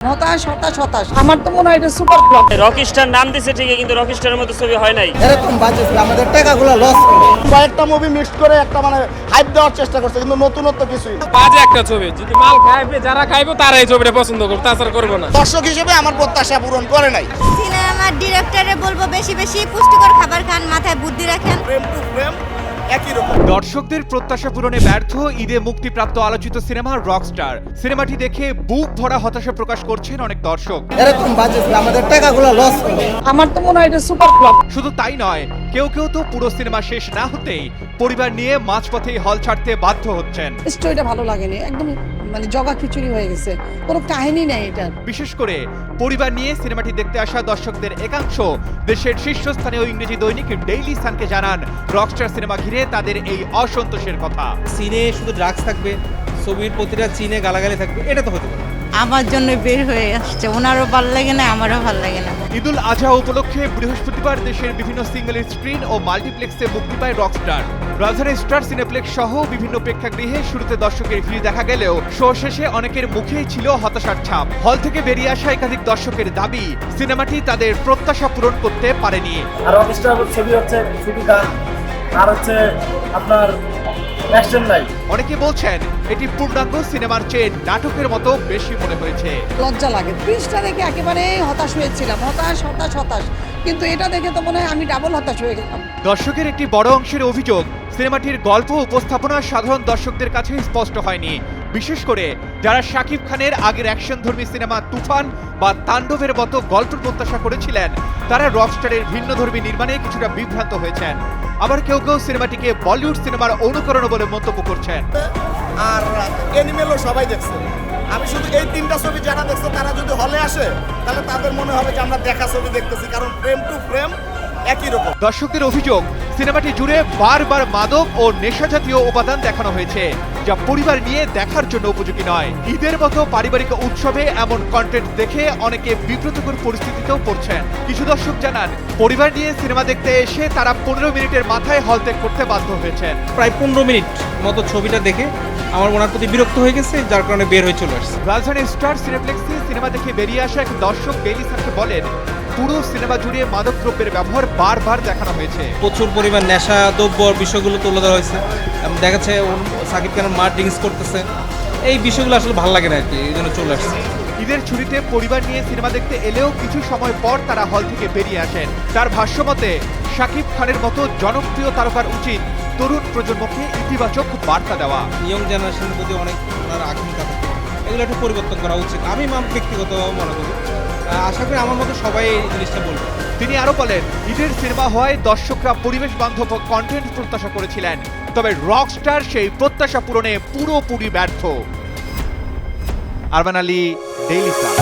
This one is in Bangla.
হতাশ হতাশ হতাশ। আমার তো মনে হয় এটা সুপার ফ্লপ। রকস্টার নাম দিছে ঠিকই, কিন্তু রকস্টারের মতো ছবি হয় নাই। এরকম বাজে আমাদের টাকাগুলো লস করে কয়েকটা মুভি মিক্স করে একটা মানে হাইপ দেওয়ার চেষ্টা করছে, কিন্তু নতুনত্ব কিছুই না। বাজে একটা ছবি। যদি মাল খাইবে যারা খাইবে তারা এই ছবিটা পছন্দ করবে, তাছাড়া করবো না। দর্শক হিসেবে আমার প্রত্যাশা পূরণ করে নাই। সিনেমার ডিরেক্টরে বলবো বেশি বেশি পুষ্টিকর খাবার খান, মাথায় বুদ্ধি রাখেন। প্রেম টু প্রেম একই রকম। দর্শকদের প্রত্যাশা পূরণে ব্যর্থ ঈদে মুক্তিপ্রাপ্ত আলোচিত সিনেমা রকস্টার। সিনেমাটি দেখে বুক ভরা হতাশা প্রকাশ করছেন অনেক দর্শক। এরকম বাজে আমাদের টাকাগুলো লস করে। আমার তো মনে হয় এটা সুপার ফ্লপ। শুধু তাই নয়, কেউ কেউ তো পুরো সিনেমা শেষ না হতেই পরিবার নিয়ে মাঝপথেই হল ছাড়তে বাধ্য হচ্ছেন। স্টোরিটা ভালো লাগেনি, একদম মানে জগা খিচুড়ি হয়ে গেছে, কোনো কাহিনী নেই এটার। বিশেষ করে পরিবার নিয়ে সিনেমাটি দেখতে আসা দর্শকদের একাংশ দেশের শীর্ষস্থানীয় ইংরেজি দৈনিক ডেইলি সানকে জানান রকস্টার সিনেমা ঘিরে তাদের এই অসন্তোষের কথা। সিনে শুধু ড্রাগস থাকবে, ছবির প্রতিটা চিনে গালাগালি থাকবে, এটা তো হতে পারে। আমার জন্য বের হয়ে আসছে, ওনারও ভালো লাগে না, আমারও ভালো লাগে না। ঈদুল আজহা উপলক্ষে বৃহস্পতিবার দেশের বিভিন্ন সিঙ্গেল স্ক্রিন ও মাল্টিপ্লেক্সে মুক্তি পায় রকস্টার। রাজধানীর স্টার সিনেপ্লেক্স সহ বিভিন্ন প্রেক্ষাগৃহে শুরুতে দর্শকের ভিড় দেখা গেলেও শো শেষে অনেকের মুখেই ছিল হতাশার ছাপ। হল থেকে বেরিয়ে আসা একাধিক দর্শকের দাবি সিনেমাটি তাদের প্রত্যাশা পূরণ করতে পারেনি। আর রকস্টার ছবি হচ্ছে শুধু গান আর হচ্ছে আপনার অ্যাকশন নাই। অনেকে বলছেন এটি পূর্ণাঙ্গ সিনেমার চেয়ে নাটকের মতো বেশি মনে হয়েছে। লজ্জা লাগে। পিসটা দেখে একেবারে হতাশ হয়েছিলাম, হতাশ হতাশ হতাশ। কিন্তু এটা দেখে তো মনে হয় আমি ডাবল হতাশ হয়ে গেলাম। দর্শকের একটি বড় অংশের অভিযোগ সিনেমাটির গল্প উপস্থাপনা সাধারণ দর্শকদের কাছে স্পষ্ট হয়নি। বিশেষ করে যারা শাকিব খানের আগের অ্যাকশনধর্মী সিনেমা তুফান বা তাণ্ডবের মতো গল্প প্রত্যাশা করেছিলেন, তারা রকস্টারের ভিন্নধর্মী নির্মাণে কিছুটা বিভ্রান্ত হয়েছেন। আবার কেউ কেউ সিনেমাটিকে বলিউড সিনেমার অনুকরণ বলে মন্তব্য করছেন। আর অ্যানিমেলও সবাই দেখছে। আমি শুধু এই তিনটা ছবি যারা দেখছে তারা যদি হলে আসে তাহলে তাদের মনে হবে যে আমরা দেখা ছবি দেখতেছি, কারণ প্রেম টু প্রেম একই রকম। দর্শকদের অভিযোগ সিনেমাটি জুড়ে বারবার মাদক ও নেশা জাতীয় উপাদান দেখানো হয়েছে, যা পরিবার নিয়ে দেখার জন্য উপযোগী নয়। ঈদের মতো পারিবারিক উৎসবে এমন কন্টেন্ট দেখে অনেকে বিব্রতকর পরিস্থিতিতেও পড়ছেন। কিছু দর্শক জানান পরিবার নিয়ে সিনেমা দেখতে এসে তারা 15 মিনিটের মাথায় হল ত্যাগ করতে বাধ্য হয়েছেন। প্রায় 15 মিনিট মতো ছবিটা দেখে আমার ওনার প্রতি বিরক্ত হয়ে গেছে, যার কারণে বের হয়ে চলে আসছে। রাজধানীর স্টার সিনেপ্লেক্সে সিনেমা দেখে বেরিয়ে আসা এক দর্শক ডেইলি সানকে বলেন পুরো সিনেমা জুড়ে মাদক দ্রব্যের ব্যবহার বারবার দেখানো হয়েছে। প্রচুর পরিমাণ নেশা দ্রব্য বিষয়গুলো তুলে ধরা হয়েছে। দেখাচ্ছে সাকিব খানের মা ড্রিঙ্কস করতেছে, এই বিষয়গুলো আসলে ভালো লাগে না আর কি, এই জন্য চলে আসছে। ঈদের ছুটিতে পরিবার নিয়ে সিনেমা দেখতে এলেও কিছু সময় পর তারা হল থেকে বেরিয়ে আসেন। তার ভাষ্যমতে শাকিব খানের মতো জনপ্রিয় তারকার উচিত তরুণ প্রজন্মকে ইতিবাচক বার্তা দেওয়া। ইয়ং জেনারেশনের প্রতি অনেক ওনার আকাঙ্ক্ষা থাকে, এগুলো একটু পরিবর্তন করা উচিত, আমি ব্যক্তিগতভাবে মনে করি। আশা করি আমার মতো সবাই এই জিনিসটা বলবে। তিনি আরো বলেন ঈদের সিনেমা হওয়ায় দর্শকরা পরিবেশ বান্ধব কন্টেন্ট প্রত্যাশা করেছিলেন, তবে রকস্টার সেই প্রত্যাশা পূরণে পুরোপুরি ব্যর্থ। Arman Ali, daily star.